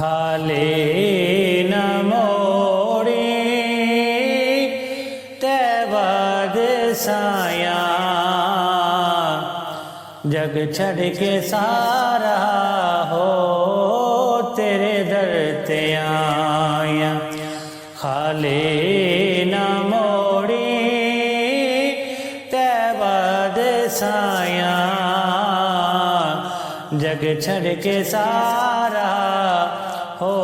खाले न मोड़ी तैबाद साया, जग छड़ के सारा हो तेरे दर ते आया। खाले न मोड़ी तैबाद साया, जग छड़ के सारा हो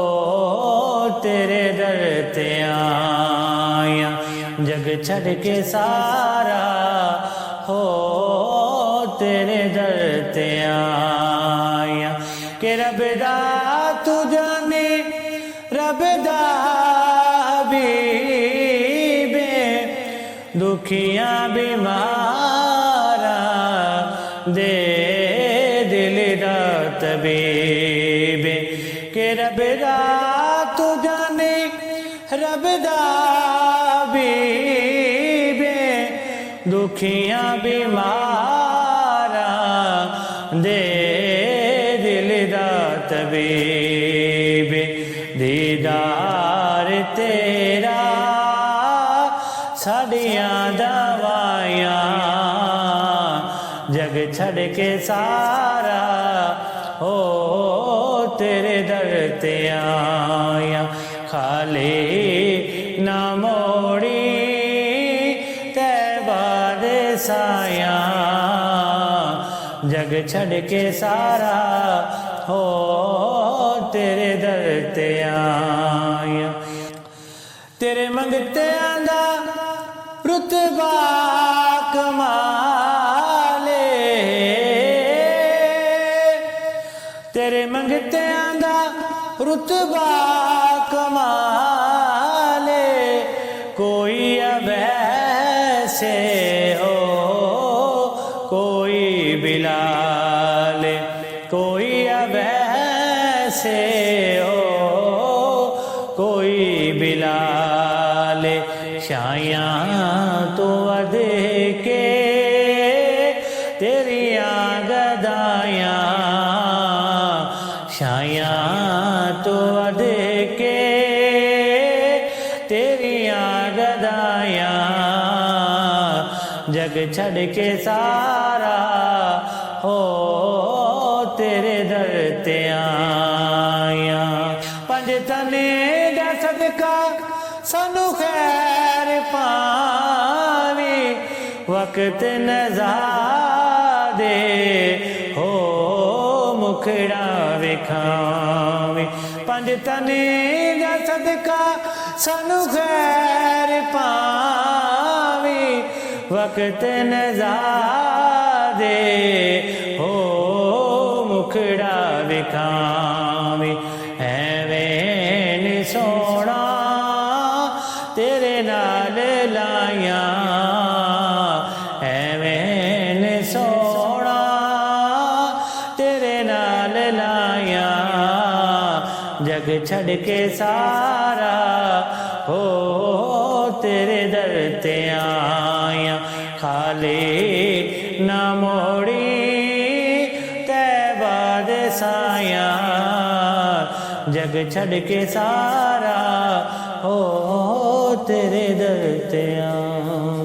तेरे दर ते आया। जग छड़ के सारा हो तेरे दर ते आया। कि रब दा तू जाने रब दा हबीबे, दुखियां बीमारा दे दिल दा तबीबे। कि रब दा तू जाने रब दा हबीबे, दुखियां बीमारा दे दिल दा तबीबे। दीदार तेरा साड़ियां दवाइयां, जग छड़ के सारा हो तेरे दर ते आया। खाले न मोड़ी तैबाद साया, जग छड़ के सारा हो तेरे दर ते आया। तेरे मंगते आंदा रुतबा कमाले, तेरे मंगते आंदा रुतबा कमाले। कोई अब ऐसे हो कोई बिलाल, कोई अब ऐसे हो कोई बिलाल। शाया तो अद के तेरियां गदायां, शाया तो अद के तेरियां गदायां, जग छड़ के सारा हो तेरे दर ते आया। पंज तने दा सदका सानू खैर पावी, वक्त नज़ादे हो मुखड़ा विखावी। पंज तने दा सदका सानू खैर पावी, वक्त नज़ादे हो मुखड़ा विखावी। ऐवें नी सोना तेरे नाल लाया, ऐवें नी सोना तेरे नाल लाया, जग छड़ के सारा हो तेरे दर ते आया। खाले न मोड़ी तैबाद साया, जग छड़ के सारा हो तेरे दर ते आया।